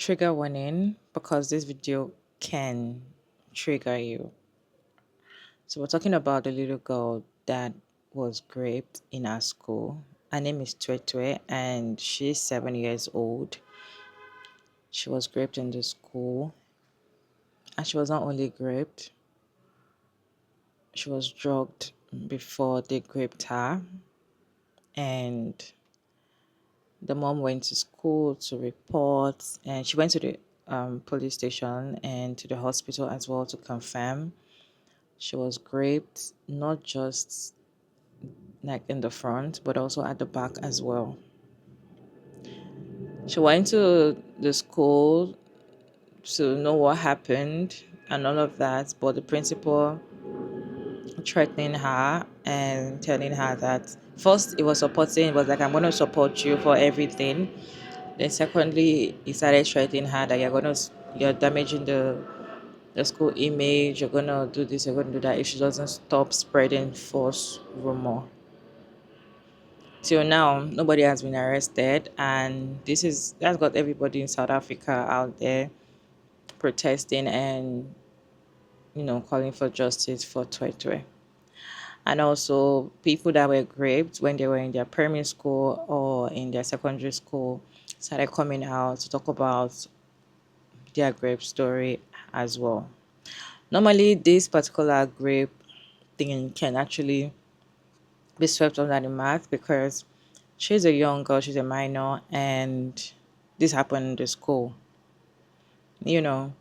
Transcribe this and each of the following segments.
Trigger warning, because this video can trigger you. So we're talking about the little girl that was raped in our school. Her name is FOR and she's 7 years old. She was raped in the school, and she was not only raped, she was drugged before they raped her. And the mom went to school to report, and she went to the police station and to the hospital as well to confirm she was raped, not just like in the front, but also at the back as well. She went to the school to know what happened and all of that, but the principal threatening her and telling her that first it was supporting, it was like, I'm going to support you for everything. Then secondly, he started threatening her that you're damaging the school image, you're gonna do this, you're gonna do that if she doesn't stop spreading false rumor. Till now, nobody has been arrested, and that's got everybody in South Africa out there protesting and calling for justice for FOR. And also people that were raped when they were in their primary school or in their secondary school started coming out to talk about their rape story as well. Normally, this particular rape thing can actually be swept under the mat because she's a young girl, she's a minor, and this happened in the school, you know.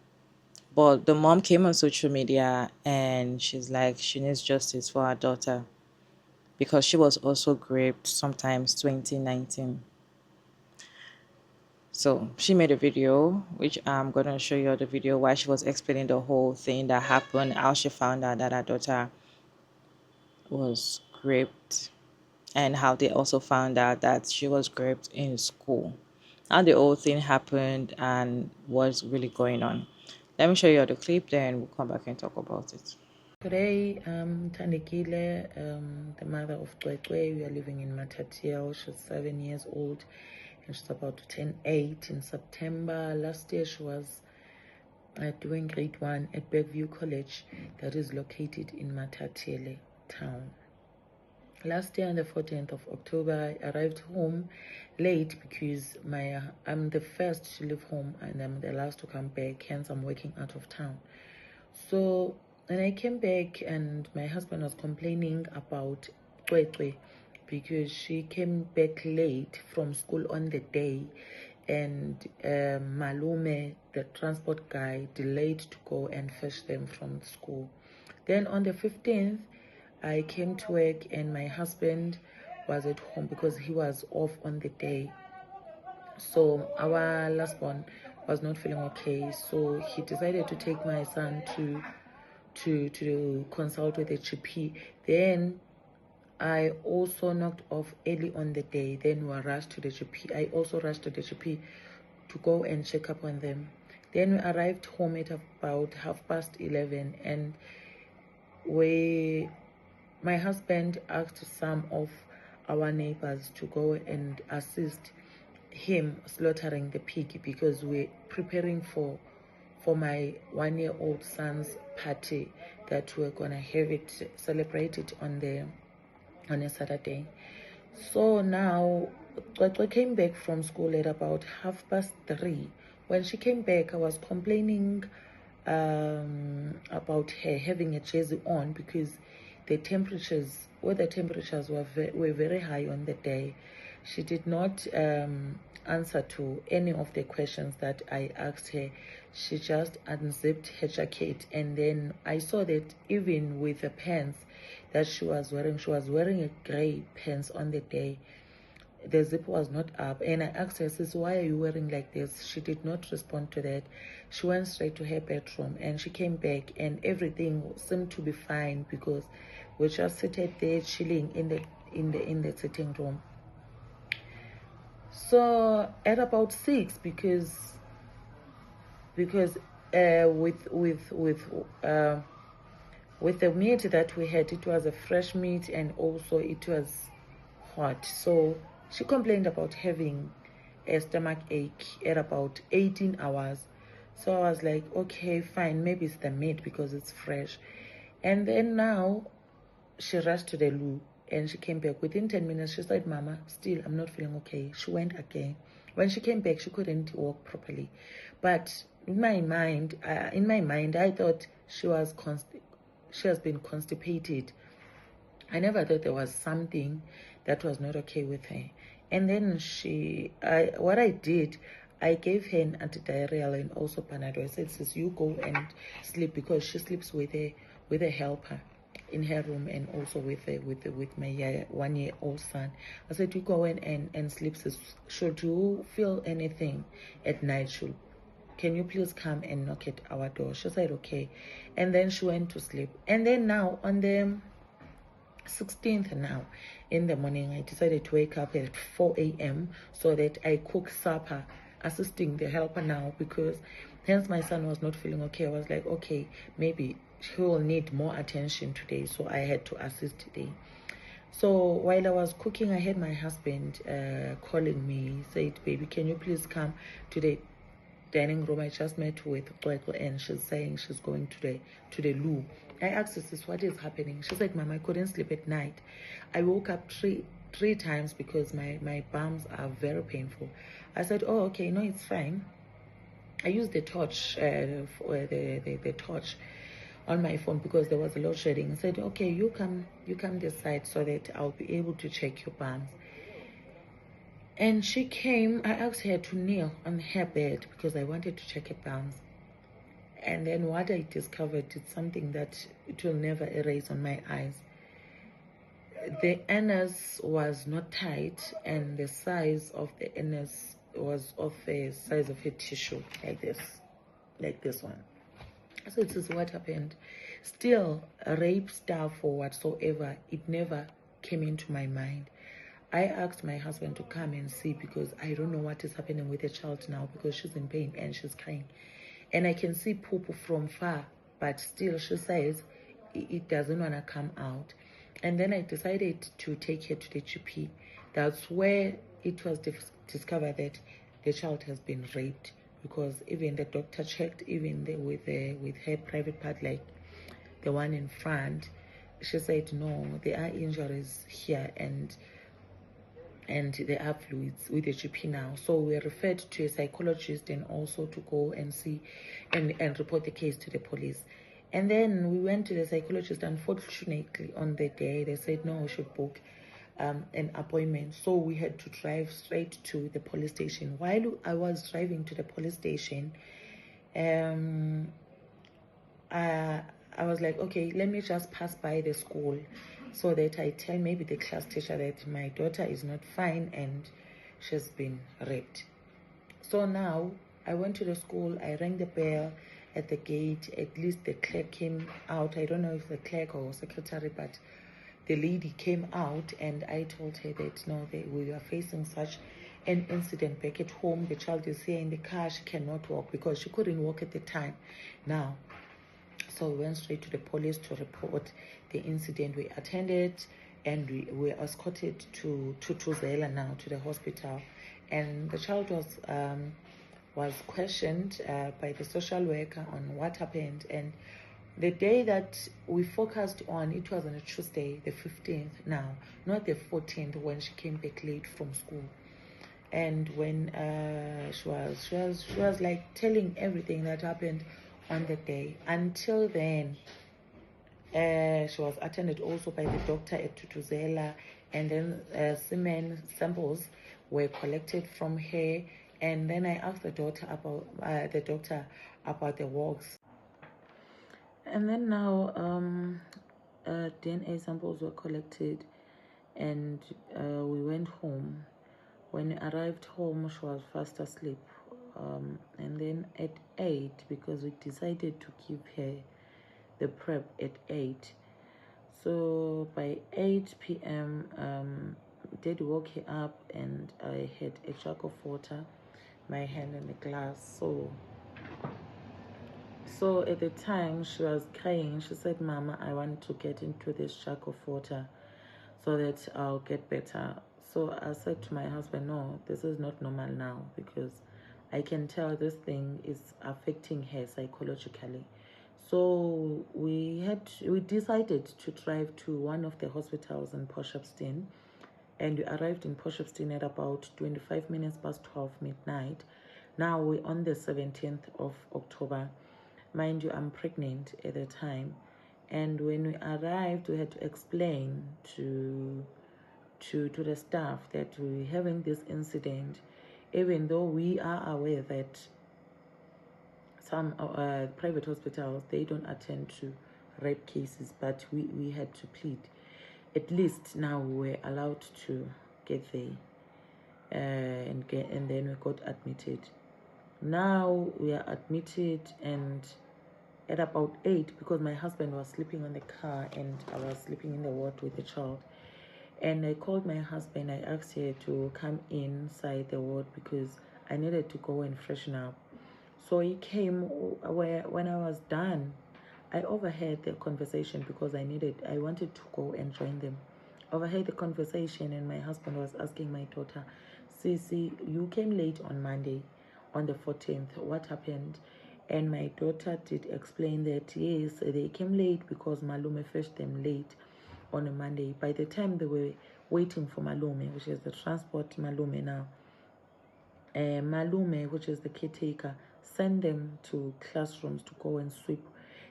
But the mom came on social media and she's like, she needs justice for her daughter because she was also raped sometimes 2019. So she made a video, which I'm going to show you the video while she was explaining the whole thing that happened, how she found out that her daughter was raped, and how they also found out that she was raped in school. How the whole thing happened and what's really going on. Let me show you the clip, then we'll come back and talk about it. Today, Tandekile, the mother of FOR we are living in Matatiele. She's 7 years old and she's about to turn 8 in September. Last year she was doing grade 1 at FOR College that is located in Matatiele town. Last year on the 14th of October, I arrived home late because I'm the first to leave home and I'm the last to come back, hence I'm working out of town. So when I came back and my husband was complaining about FOR because she came back late from school on the day, and Malume, the transport guy, delayed to go and fetch them from school. Then on the 15th, I came to work and my husband was at home because he was off on the day. So our last born was not feeling okay, so he decided to take my son to consult with the GP. Then I also knocked off early on the day. Then we rushed to the GP. I also rushed to the GP to go and check up on them. Then we arrived home at about 11:30, and my husband asked some of our neighbors to go and assist him slaughtering the pig because we're preparing for my 1-year-old son's party that we're gonna have it celebrated on a Saturday. So now FOR came back from school at about 3:30. When she came back, I was complaining about her having a jersey on because the temperatures were very high on the day. She did not answer to any of the questions that I asked her. She just unzipped her jacket, and then I saw that even with the pants that she was wearing a gray pants on the day. The zip was not up, and I asked her, sis, why are you wearing like this? She did not respond to that. She went straight to her bedroom and she came back and everything seemed to be fine because we just seated there chilling in the sitting room. So at about 6, because with the meat that we had, it was a fresh meat and also it was hot. So she complained about having a stomach ache at about 18 hours. So I was like, okay, fine, maybe it's the meat because it's fresh. And then now she rushed to the loo and she came back. Within 10 minutes, she said, Mama, still, I'm not feeling okay. She went again. When she came back, she couldn't walk properly. But in my mind, I thought she has been constipated. I never thought there was something that was not okay with her. And then what I did, I gave her an antidiarrheal and also Panadol. I said, sis, you go and sleep, because she sleeps with a helper in her room, and also with my 1-year-old son. I said, you go in and sleep, sis. Should you feel anything at night, can you please come and knock at our door? She said, okay. And then she went to sleep. And then now on the 16th now in the morning, I decided to wake up at 4 a.m. so that I cook supper, assisting the helper now, because hence my son was not feeling okay. I was like, okay, maybe he will need more attention today, so I had to assist today. So while I was cooking, I had my husband calling me. He said, baby, can you please come to the dining room? I just met with FOR and she's saying she's going to the loo. I asked her, sis, what is happening? She said, Mom, I couldn't sleep at night. I woke up three times because my bums are very painful. I said, oh, okay, no, it's fine. I used the torch, the torch on my phone, because there was a load shedding. I said, okay, you come this side so that I'll be able to check your bums. And she came. I asked her to kneel on her bed because I wanted to check her bums. And then what I discovered is something that it will never erase on my eyes. The anus was not tight, and the size of the anus was of the size of a tissue, like this one. So this is what happened. Still, rape stuff or whatsoever, it never came into my mind. I asked my husband to come and see, because I don't know what is happening with the child now, because she's in pain and she's crying. And I can see poop from far, but still she says it doesn't want to come out. And then I decided to take her to the GP. That's where it was discovered that the child has been raped, because even the doctor checked, even with her private part, like the one in front, she said, no, there are injuries here, and there are fluids with the GP now. So we're referred to a psychologist, and also to go and see and report the case to the police. And then we went to the psychologist. Unfortunately, on the day, they said, no, we should book an appointment. So we had to drive straight to the police station. While I was driving to the police station, I was like, okay, let me just pass by the school so that I tell maybe the class teacher that my daughter is not fine and she's been raped. So now I went to the school. I rang the bell at the gate. At least the clerk came out. I don't know if the clerk or secretary, but the lady came out, and I told her that no, we are facing such an incident back at home. The child is here in the car. She cannot walk, because she couldn't walk at the time. Now, so we went straight to the police to report the incident. We attended, and we were escorted to Tumelo now, to the hospital. And the child was questioned by the social worker on what happened. And the day that we focused on, it was on a Tuesday, the 15th now, not the 14th, when she came back late from school. And when she was like telling everything that happened on the day. Until then, she was attended also by the doctor at Tumelo, and then semen samples were collected from her. And then I asked the doctor about the walks. And then now DNA samples were collected, and we went home. When I arrived home, she was fast asleep. And then at 8, because we decided to give her the prep at 8. So by 8 p.m., Dad woke her up, and I had a jug of water, my hand in a glass. So at the time she was crying, she said, Mama, I want to get into this jug of water so that I'll get better. So I said to my husband, no, this is not normal now, because I can tell this thing is affecting her psychologically. So we decided to drive to one of the hospitals in Potchefstroom, and we arrived in Potchefstroom at about 25 minutes past 12 midnight. Now we're on the 17th of October. Mind you, I'm pregnant at the time, and when we arrived, we had to explain to the staff that we're having this incident, even though we are aware that some private hospitals, they don't attend to rape cases, but we had to plead. At least now we're allowed to get there, and then we got admitted. Now we are admitted, and at about 8, because my husband was sleeping on the car and I was sleeping in the ward with the child, and I called my husband. I asked her to come inside the ward because I needed to go and freshen up. So he came. When I was done, I overheard the conversation because I wanted to go and join them. Overheard the conversation, and my husband was asking my daughter, Sisi, you came late on Monday, on the 14th. What happened? And my daughter did explain that, yes, they came late because Malume fetched them late on a Monday. By the time they were waiting for Malume, which is the transport Malume now, Malume, which is the caretaker, sent them to classrooms to go and sweep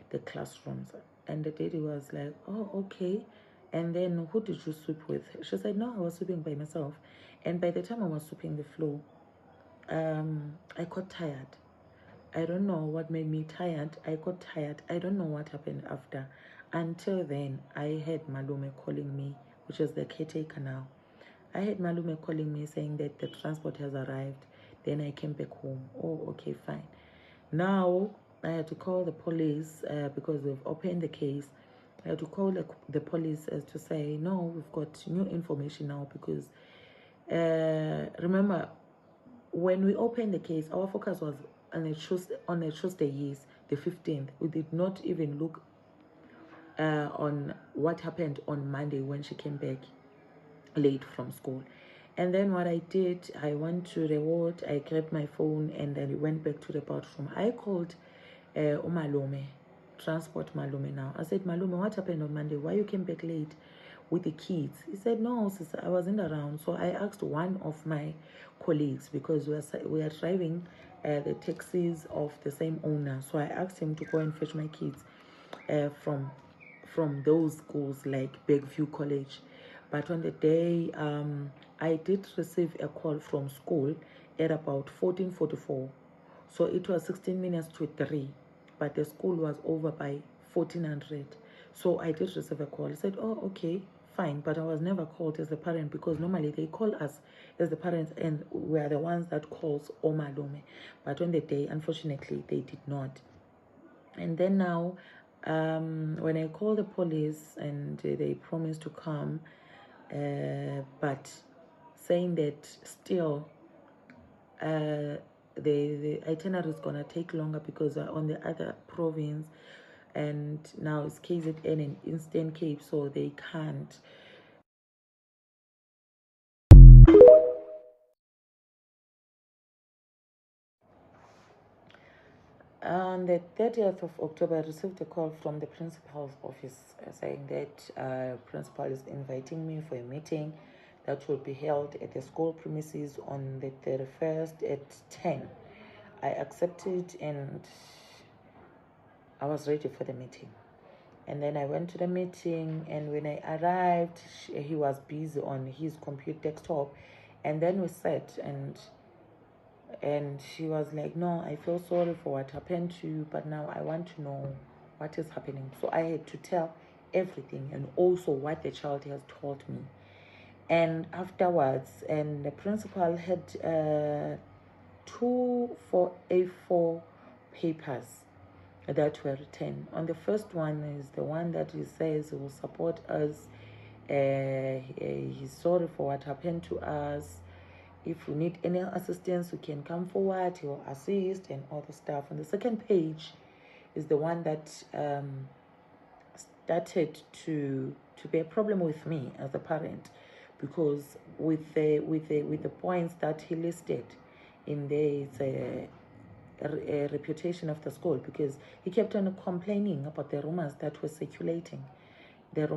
the classrooms. And the lady was like, oh, okay. And then, who did you sweep with? She said, no, I was sweeping by myself. And by the time I was sweeping the floor, I got tired. I don't know what made me tired. I got tired. I don't know what happened after. Until then, I had Malume calling me, which is the caretaker now. I had Malume calling me saying that the transport has arrived. Then I came back home. Oh, okay, fine. Now I had to call the police because we've opened the case. I had to call the police as to say, no, we've got new information now, because remember, when we opened the case, our focus was on a Tuesday, yes, the 15th. We did not even look on what happened on Monday when she came back late from school. And then what I did, I went to the ward, I grabbed my phone, and then I went back to the bathroom. I called Malume, transport Malume now. I said, Malume, what happened on Monday? Why you came back late with the kids? He said, no, sister, I wasn't around. So I asked one of my colleagues, because we are driving the taxis of the same owner. So I asked him to go and fetch my kids from those schools like Bergview College. But on the day, I did receive a call from school at about 14:44. So it was 16 minutes to 3, but the school was over by 1400. So I did receive a call. I said, oh, okay, fine. But I was never called as a parent, because normally they call us as the parents, and we are the ones that calls Omalume. But on the day, unfortunately, they did not. And then now, when I called the police, and they promised to come, but saying that still the itinerary is going to take longer because we're on the other province, and now it's KZN and Eastern Cape, so they can't. On the 30th of October, I received a call from the principal's office saying that principal is inviting me for a meeting that will be held at the school premises on the 31st at 10. I accepted, and I was ready for the meeting. And then I went to the meeting, and when I arrived, he was busy on his computer desktop. And then we sat, and she was like, no, I feel sorry for what happened to you, but now I want to know what is happening. So I had to tell everything, and also what the child has told me. And afterwards, and the principal had 2 for A4 papers that were written. On the first one is the one that he says he will support us. He's sorry for what happened to us. If you need any assistance, you can come forward, he will assist, and all the stuff. On the second page is the one that started to be a problem with me as a parent, because with the points that he listed in there, it's a reputation of the school, because he kept on complaining about the rumors that were circulating, that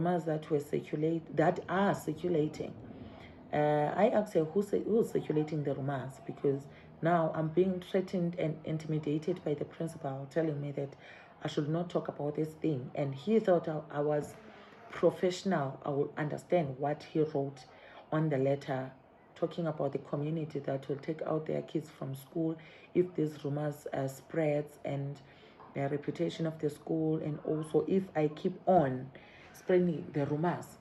are circulating. I asked her who's circulating the rumors, because now I'm being threatened and intimidated by the principal, telling me that I should not talk about this thing. And he thought I was professional. I would understand what he wrote on the letter, talking about the community that will take out their kids from school if these rumors spreads, and the reputation of the school, and also if I keep on spreading the rumors,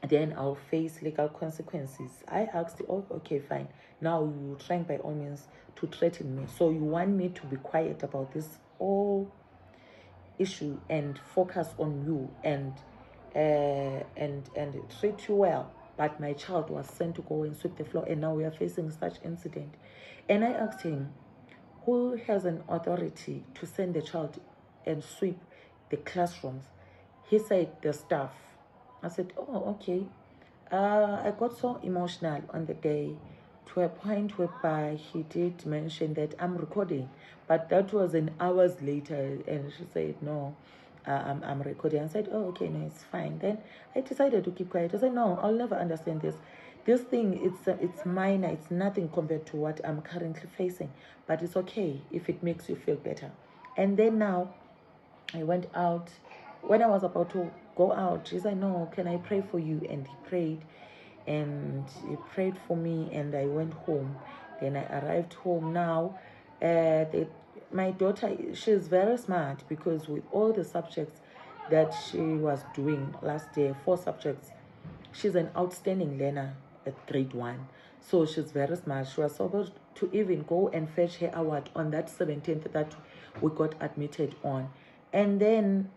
then I'll face legal consequences. I asked, oh, okay, fine. Now you're trying by all means to threaten me. So you want me to be quiet about this whole issue and focus on you and treat you well. But my child was sent to go and sweep the floor, and now we are facing such incident. And I asked him, who has an authority to send the child and sweep the classrooms? He said, the staff. I said, oh, okay. I got so emotional on the day, to a point whereby he did mention that I'm recording, but that was an hours later, and she said, no, I'm recording. I said, oh, okay, no, it's fine. Then I decided to keep quiet. I said, no, I'll never understand this. This thing, it's minor, it's nothing compared to what I'm currently facing, but it's okay if it makes you feel better. And then now I went out. When I was about to go out, she said, no, can I pray for you? And he prayed for me, and I went home. Then I arrived home. Now my daughter, she's very smart, because with all the subjects that she was doing last year, 4 subjects, she's an outstanding learner at grade 1. So she's very smart. She was supposed to even go and fetch her award on that 17th that we got admitted on. And then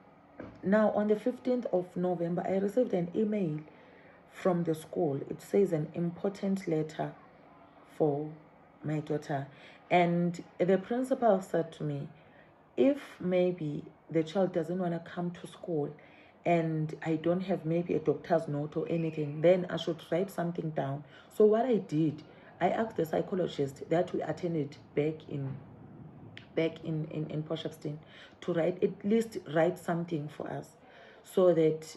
now on the 15th of November, I received an email from the school. It says an important letter for my daughter. And the principal said to me, if maybe the child doesn't want to come to school and I don't have maybe a doctor's note or anything, then I should write something down. So what I did, I asked the psychologist that we attended back in Potchefstroom to write something for us, so that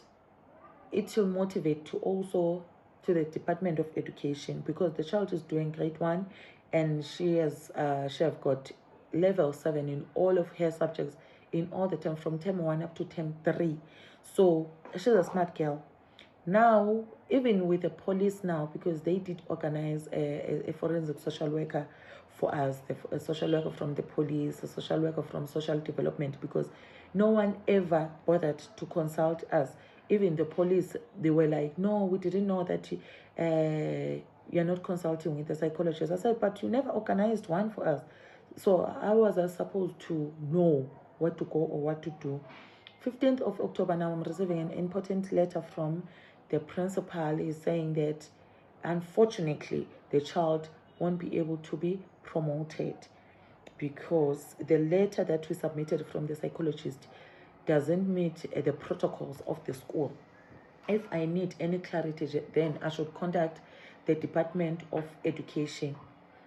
it will motivate to also to the Department of Education, because the child is doing grade 1 and she have got level 7 in all of her subjects in all the term, from term 1 up to term 3. So she's a smart girl. Now, even with the police now, because they did organize a forensic social worker for us, a social worker from the police, a social worker from social development, because no one ever bothered to consult us. Even the police, they were like, no, we didn't know that you're not consulting with the psychologist. I said, but you never organized one for us. So I was supposed to know where to go or what to do. 15th of October, now I'm receiving an important letter from the principal. Is saying that unfortunately the child won't be able to be promoted, because the letter that we submitted from the psychologist doesn't meet the protocols of the school. If I need any clarity, then I should contact the Department of Education.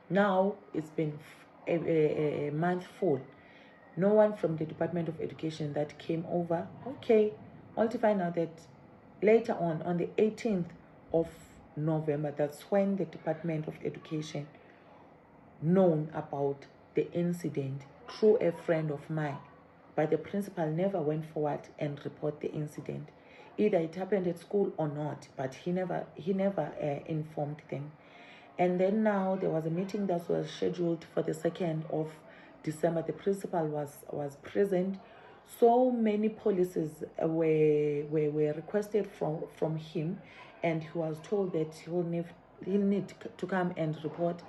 Now it's been a month full. No one from the Department of Education that came over. Okay, only to find out that later on the 18th of November, that's when the Department of Education known about the incident through a friend of mine. But the principal never went forward and report the incident. Either it happened at school or not, but he never informed them. And then now there was a meeting that was scheduled for the 2nd of December. The principal was present. So many policies were requested from him, and he was told that he'll need to come and report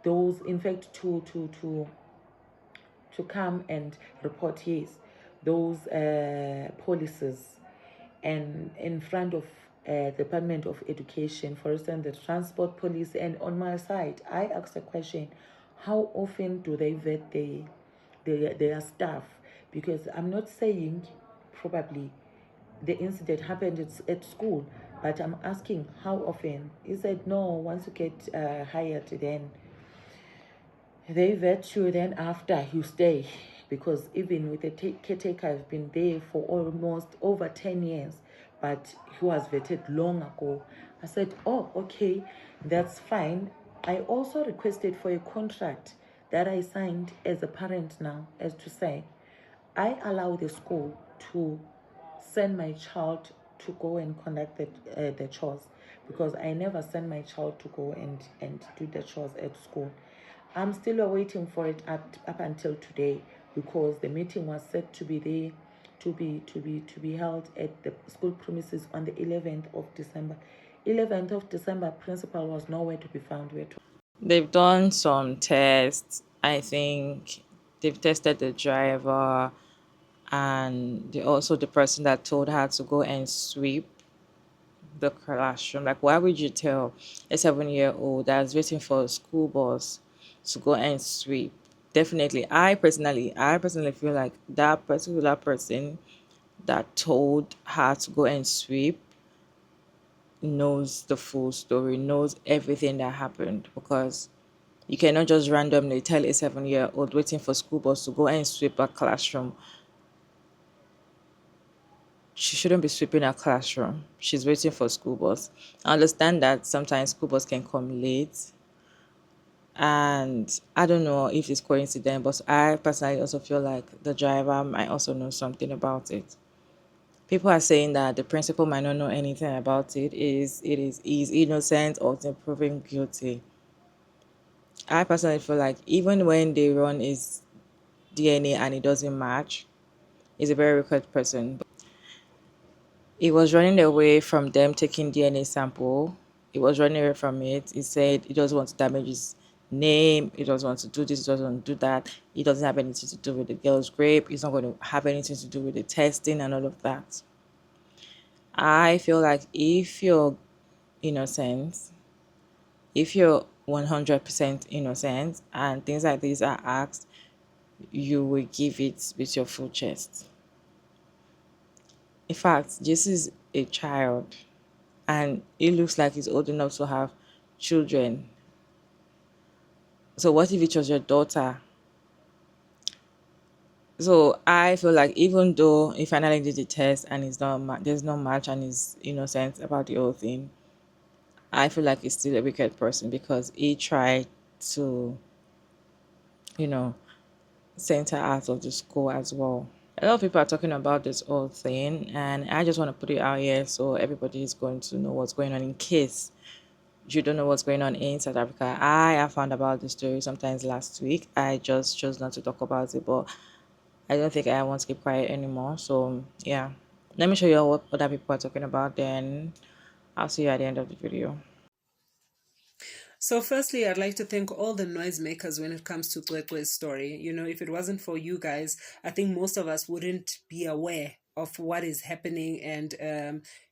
those. In fact, to come and report those policies, and in front of Department of Education, for instance, the transport police. And on my side, I asked a question: how often do they vet their staff? Because I'm not saying probably the incident happened at school, But I'm asking how often. He said, no, once you get hired, then they vet you, then after you stay. Because even with the caretaker, I've been there for almost over 10 years, but he was vetted long ago. I said, oh, okay, that's fine. I also requested for a contract that I signed as a parent now, as to say, I allow the school to send my child to go and conduct the chores, because I never send my child to go and do the chores at school. I'm still waiting for it up until today, because the meeting was set to be there, to be held at the school premises on the 11th of December. 11th of December, principal was nowhere to be found. They've done some tests. I think they've tested the driver and also the person that told her to go and sweep the classroom. Like, why would you tell a 7-year-old that's waiting for a school bus to go and sweep? Definitely, I personally feel like that particular person that told her to go and sweep knows the full story, knows everything that happened, because you cannot just randomly tell a 7-year-old waiting for school bus to go and sweep a classroom. She shouldn't be sweeping a classroom. She's waiting for school bus. I understand that sometimes school bus can come late, and I don't know if it's coincidence, but I personally also feel like the driver might also know something about it. People are saying that the principal might not know anything about it. Is innocent or proven guilty. I personally feel like even when they run his DNA and it doesn't match, he's a very wicked person. He was running away from them taking DNA sample. He was running away from it. He said he doesn't want to damage his name. He doesn't want to do this. He doesn't want to do that. He doesn't have anything to do with the girl's rape. He's not going to have anything to do with the testing and all of that. I feel like if you're innocent, if you're 100% innocent and things like these are asked, you will give it with your full chest. In fact, this is a child and it looks like he's old enough to have children. So what if it was your daughter? So I feel like even though he finally did the test and there's no match and he's innocent about the whole thing, I feel like he's still a wicked person because he tried to, you know, send her out of the school as well. A lot of people are talking about this whole thing, and I just want to put it out here so everybody is going to know what's going on in case you don't know what's going on in South Africa. I have found about the story sometimes last week. I just chose not to talk about it, but I don't think I want to keep quiet anymore. So yeah, let me show you what other people are talking about. Then I'll see you at the end of the video. So, firstly, I'd like to thank all the noisemakers when it comes to FOR story. You know, if it wasn't for you guys, I think most of us wouldn't be aware of what is happening and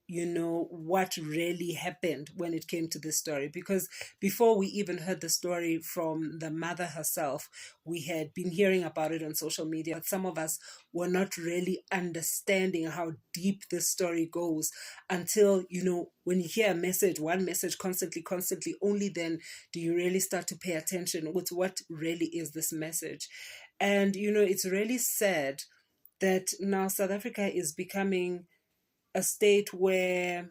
what really happened when it came to this story. Because before we even heard the story from the mother herself, we had been hearing about it on social media, but some of us were not really understanding how deep this story goes until, when you hear a message, one message constantly, only then do you really start to pay attention with what really is this message. And, it's really sad that now South Africa is becoming a state where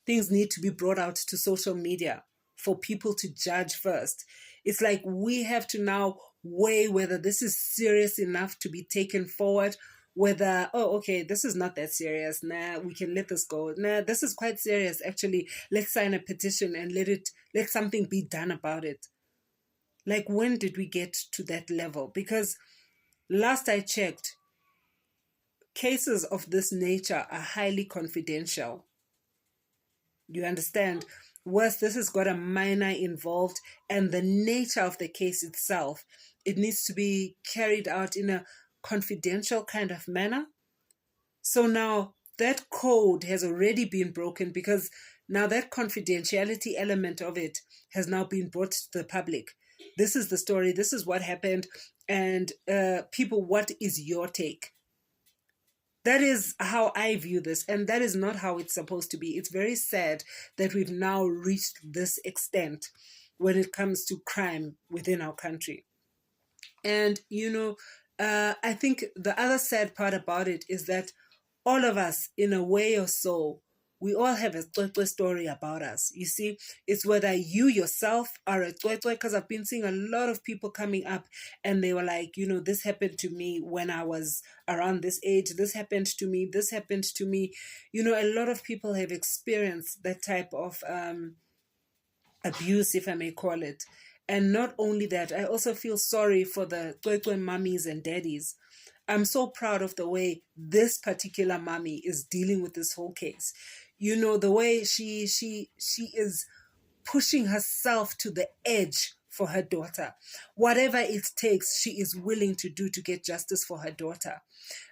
things need to be brought out to social media for people to judge first. It's like we have to now weigh whether this is serious enough to be taken forward, whether, oh, okay, this is not that serious. Nah, we can let this go. Nah, this is quite serious. Actually, let's sign a petition and let something be done about it. Like, when did we get to that level? Because last I checked, cases of this nature are highly confidential. You understand? Worse, this has got a minor involved, and the nature of the case itself, it needs to be carried out in a confidential kind of manner. So now that code has already been broken because now that confidentiality element of it has now been brought to the public. This is the story, this is what happened, and people, what is your take? That is how I view this, and that is not how it's supposed to be. It's very sad that we've now reached this extent when it comes to crime within our country. And, I think the other sad part about it is that all of us, in a way or so, we all have a CweCwe story about us. You see, it's whether you yourself are a CweCwe, because I've been seeing a lot of people coming up and they were like, this happened to me when I was around this age. This happened to me. This happened to me. A lot of people have experienced that type of abuse, if I may call it. And not only that, I also feel sorry for the CweCwe mummies and daddies. I'm so proud of the way this particular mommy is dealing with this whole case. The way she is pushing herself to the edge for her daughter. Whatever it takes, she is willing to do to get justice for her daughter.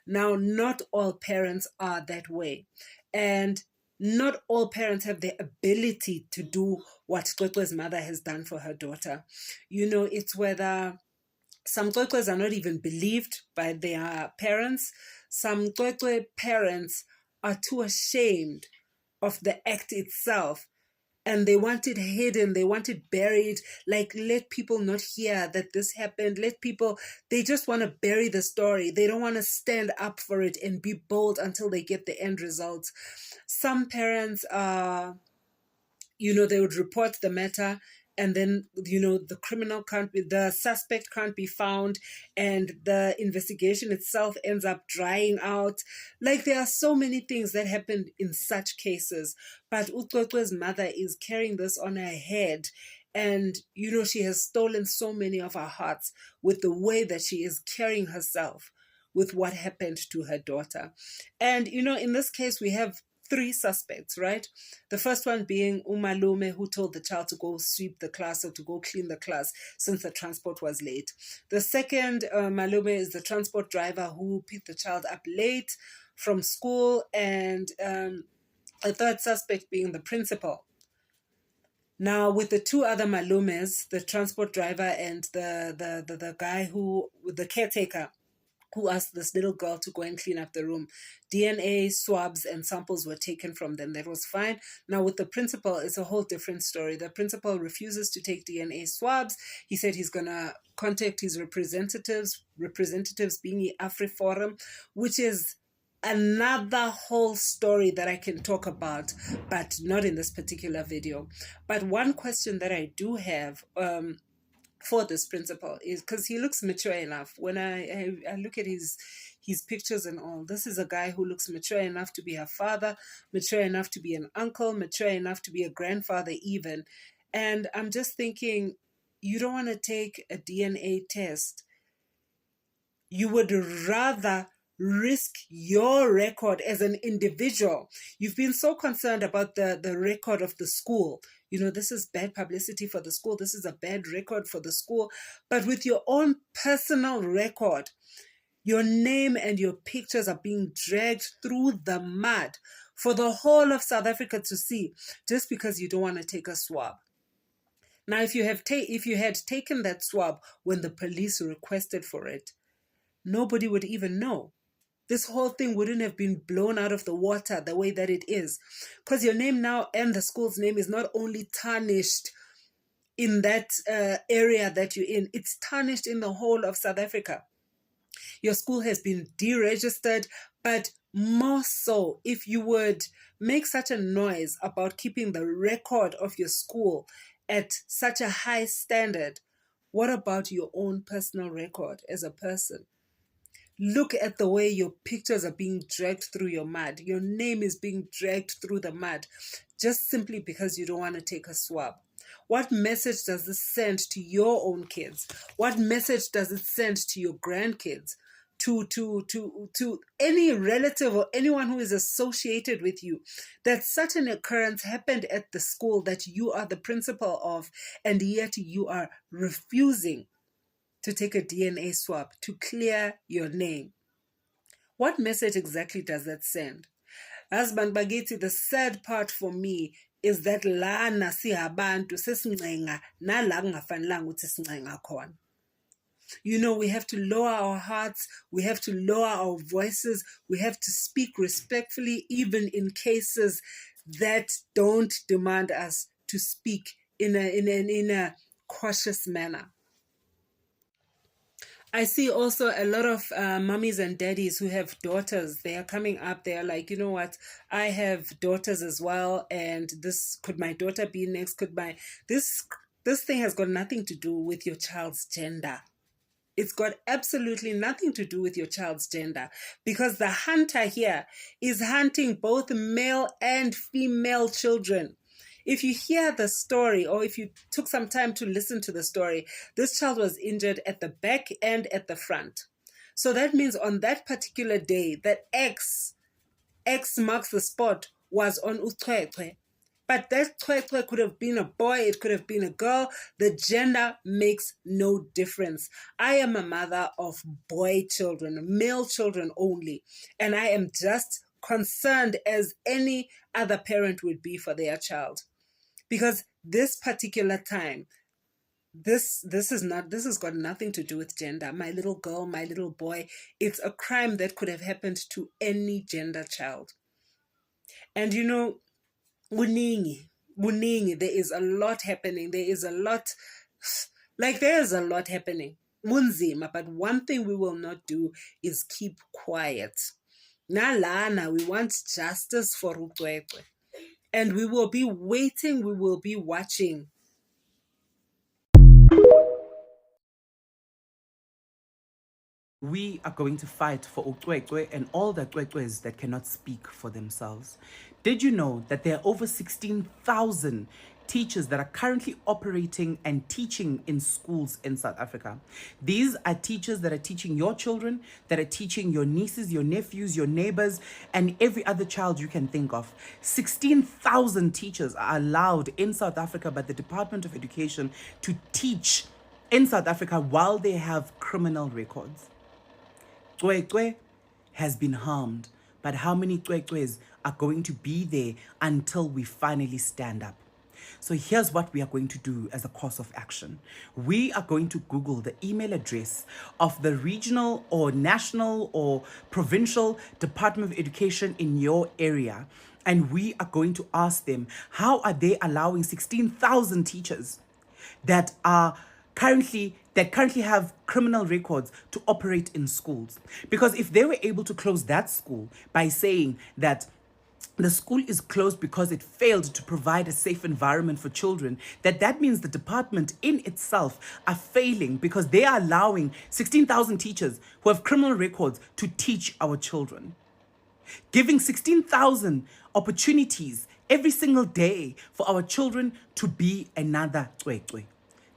Now, not all parents are that way. And not all parents have the ability to do what CweCwe's mother has done for her daughter. It's whether some CweCwes are not even believed by their parents. Some CweCwe parents are too ashamed of the act itself, and they want it hidden, they want it buried, like let people not hear that this happened. They just want to bury the story. They don't want to stand up for it and be bold until they get the end results. Some parents are, they would report the matter, and then, the suspect can't be found, and the investigation itself ends up drying out. Like, there are so many things that happen in such cases. But CweCwe's mother is carrying this on her head. And, she has stolen so many of our hearts with the way that she is carrying herself with what happened to her daughter. And, in this case, we have 3 suspects, right? The first one being Umalume, who told the child to go sweep the class or to go clean the class since the transport was late. The second Malume is the transport driver who picked the child up late from school, and a third suspect being the principal. Now, with the 2 other Malumes, the transport driver and the guy the caretaker, who asked this little girl to go and clean up the room, DNA swabs and samples were taken from them. That was fine. Now, with the principal, it's a whole different story. The principal refuses to take DNA swabs. He said he's going to contact his representatives being the AfriForum, which is another whole story that I can talk about, but not in this particular video. But one question that I do have for this principal is, because he looks mature enough. When I look at his pictures and all, this is a guy who looks mature enough to be a father, mature enough to be an uncle, mature enough to be a grandfather even. And I'm just thinking, you don't want to take a DNA test. You would rather risk your record as an individual. You've been so concerned about the record of the school. This is bad publicity for the school. This is a bad record for the school. But with your own personal record, your name and your pictures are being dragged through the mud for the whole of South Africa to see, just because you don't want to take a swab. Now, if you had taken that swab when the police requested for it, nobody would even know. This whole thing wouldn't have been blown out of the water the way that it is. Because your name now and the school's name is not only tarnished in that area that you're in, it's tarnished in the whole of South Africa. Your school has been deregistered, but more so, if you would make such a noise about keeping the record of your school at such a high standard, what about your own personal record as a person? Look at the way your pictures are being dragged through your mud. Your name is being dragged through the mud just simply because you don't want to take a swab. What message does this send to your own kids? What message does it send to your grandkids? To any relative or anyone who is associated with you, that such an occurrence happened at the school that you are the principal of, and yet you are refusing to take a DNA swab to clear your name. What message exactly does that send? As Bageti, the sad part for me is that lana sihabantu sesincenga nala kungafanelanga ukuthi sincenga khona. You know, we have to lower our hearts, we have to lower our voices, we have to speak respectfully, even in cases that don't demand us to speak in a cautious manner. I see also a lot of mummies and daddies who have daughters. They are coming up. They are like, you know what? I have daughters as well, and this could my daughter be next? Could my this thing has got nothing to do with your child's gender. It's got absolutely nothing to do with your child's gender, because the hunter here is hunting both male and female children. If you hear the story, or if you took some time to listen to the story, this child was injured at the back and at the front. So that means on that particular day, that X marks the spot, was on FOR. But that CweCwe could have been a boy, it could have been a girl. The gender makes no difference. I am a mother of boy children, male children only, and I am just concerned as any other parent would be for their child. Because this particular time, this has got nothing to do with gender. My little girl, my little boy, it's a crime that could have happened to any gender child. And you know, buningi, there is a lot happening. There is a lot happening. Munzima, but one thing we will not do is keep quiet. Nalana, we want justice for CweCwe. And we will be waiting, we will be watching. We are going to fight for CweCwe and all the CweCwes that cannot speak for themselves. Did you know that there are over 16,000 teachers that are currently operating and teaching in schools in South Africa? These are teachers that are teaching your children, that are teaching your nieces, your nephews, your neighbors, and every other child you can think of. 16,000 teachers are allowed in South Africa by the Department of Education to teach in South Africa while they have criminal records. CweCwe has been harmed, but how many CweCwes are going to be there until we finally stand up? So here's what we are going to do as a course of action. We are going to Google the email address of the regional or national or provincial Department of Education in your area, and we are going to ask them, how are they allowing 16,000 teachers that currently have criminal records to operate in schools? Because if they were able to close that school by saying that the school is closed because it failed to provide a safe environment for children, that means the department in itself are failing, because they are allowing 16,000 teachers who have criminal records to teach our children, giving 16,000 opportunities every single day for our children to be another CweCwe.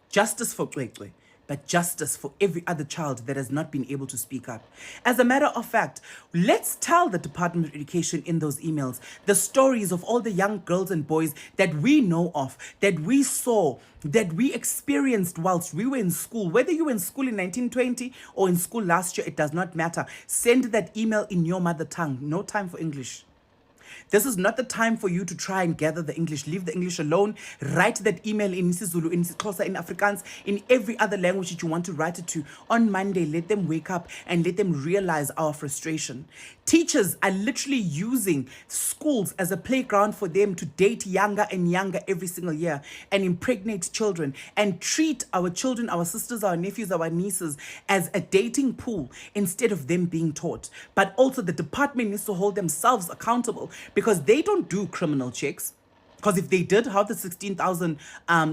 Justice for CweCwe, but justice for every other child that has not been able to speak up. As a matter of fact, let's tell the Department of Education in those emails the stories of all the young girls and boys that we know of, that we saw, that we experienced whilst we were in school. Whether you were in school in 1920 or in school last year, it does not matter. Send that email in your mother tongue. No time for English. This is not the time for you to try and gather the English. Leave the English alone. Write that email in isiZulu, in isiXhosa, in Afrikaans, in every other language that you want to write it to. On Monday, let them wake up and let them realize our frustration. Teachers are literally using schools as a playground for them to date younger and younger every single year and impregnate children and treat our children, our sisters, our nephews, our nieces as a dating pool instead of them being taught. But also the department needs to hold themselves accountable, because they don't do criminal checks. Because if they did, how the 16,000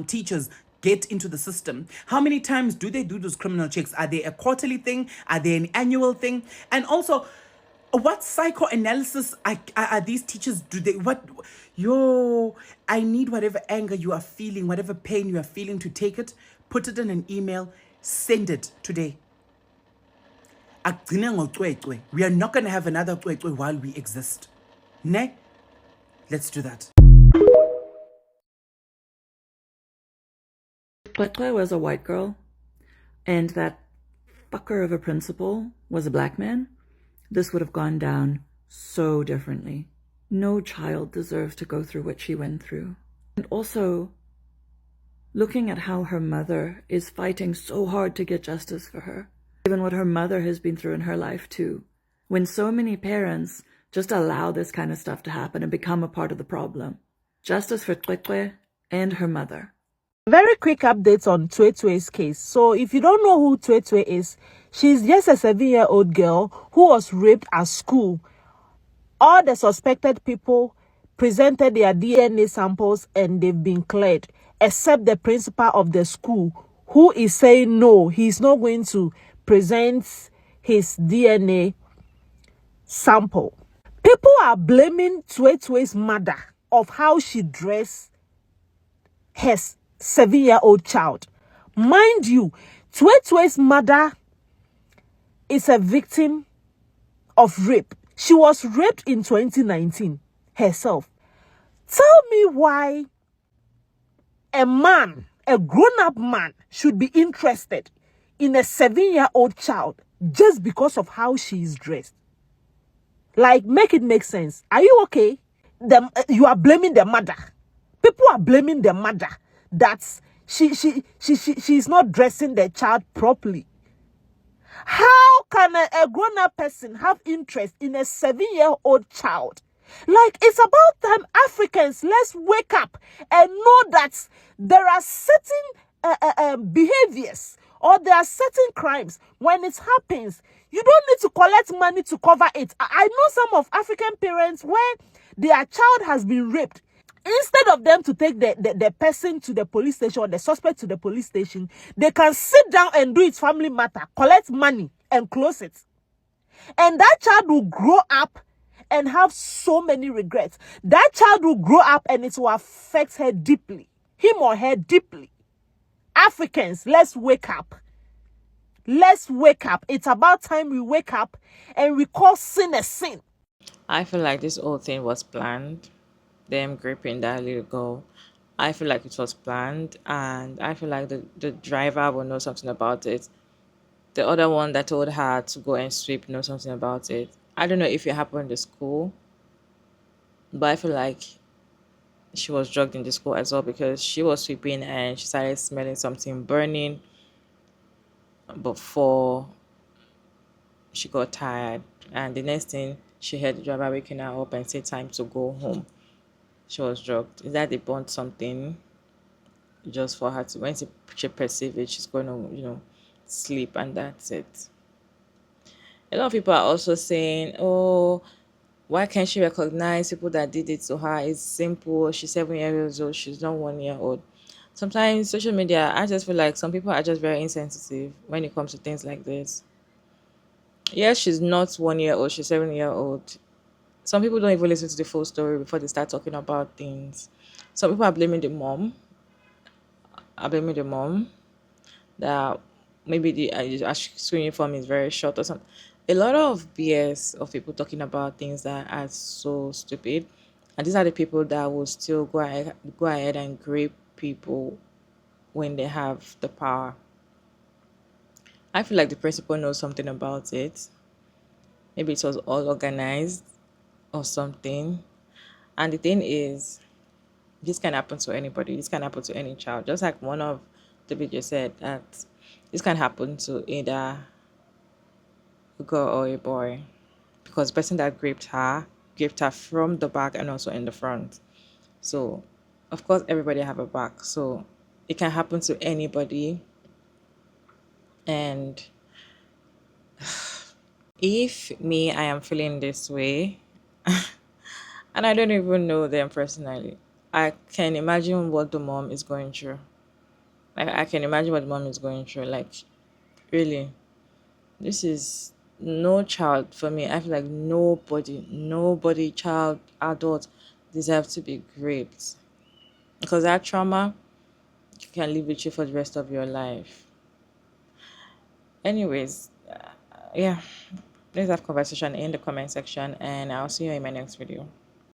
teachers get into the system? How many times do they do those criminal checks? Are they a quarterly thing? Are they an annual thing? And also, what psychoanalysis are these teachers? I need whatever anger you are feeling, whatever pain you are feeling, to take it, put it in an email, send it today. We are not going to have another CweCwe while we exist. Ne? Let's do that. CweCwe was a white girl, and that fucker of a principal was a black man, this would have gone down so differently. No child deserves to go through what she went through. And also, looking at how her mother is fighting so hard to get justice for her, given what her mother has been through in her life too. When so many parents just allow this kind of stuff to happen and become a part of the problem. Justice for CweCwe and her mother. Very quick updates on CweCwe's case. So if you don't know who CweCwe is, she's just a 7-year-old girl who was raped at school. All the suspected people presented their DNA samples and they've been cleared, except the principal of the school, who is saying no, he's not going to present his DNA sample. People are blaming CweCwe's mother of how she dressed her 7-year-old child. Mind you, CweCwe's mother is a victim of rape. She was raped in 2019 herself. Tell me why a man, a grown-up man, should be interested in a 7-year-old child just because of how she is dressed. Like, make it make sense. Are you okay? You are blaming the mother. People are blaming the mother that she's not dressing the child properly. How can a grown-up person have interest in a 7-year-old child? Like, it's about time Africans, let's wake up and know that there are certain behaviors or there are certain crimes. When it happens, you don't need to collect money to cover it. I know some of African parents where their child has been raped. Instead of them to take the person to the police station or the suspect to the police station, they can sit down and do it family matter, collect money and close it. And that child will grow up and have so many regrets. That child will grow up and it will affect her deeply, him or her deeply. Africans, let's wake up. Let's wake up. It's about time we wake up and we call sin a sin. I feel like this whole thing was planned. Them gripping that little girl. I feel like it was planned, and I feel like the driver will know something about it. The other one that told her to go and sweep knows something about it. I don't know if it happened in the school, but I feel like she was drugged in the school as well because she was sweeping and she started smelling something burning before she got tired. And the next thing, she heard the driver waking her up and say time to go home. She was drugged. Is that they burnt something just for her to, when she perceive it, she's going to, sleep, and that's it. A lot of people are also saying, oh, why can't she recognize people that did it to her? It's simple. She's 7 years old. She's not 1 year old. Sometimes social media, I just feel like some people are just very insensitive when it comes to things like this. Yes, she's not 1 year old. She's 7 year old. Some people don't even listen to the full story before they start talking about things. Some people are blaming the mom. That maybe the school uniform is very short or something. A lot of BS of people talking about things that are so stupid, and these are the people that will still go ahead and grape people when they have the power. I feel like the principal knows something about it. Maybe it was all organized or something. And the thing is, this can happen to anybody. This can happen to any child. Just like one of the videos said that this can happen to either a girl or a boy, because the person that raped her from the back and also in the front. So, of course, everybody have a back. So, it can happen to anybody. And if me, I am feeling this way, and I don't even know them personally, I can imagine what the mom is going through. Like, I can imagine what the mom is going through. Like, really, this is no child for me. I feel like nobody, child, adult, deserves to be raped, because that trauma can live with you for the rest of your life. Anyways, yeah, let's have conversation in the comment section, and I'll see you in my next video.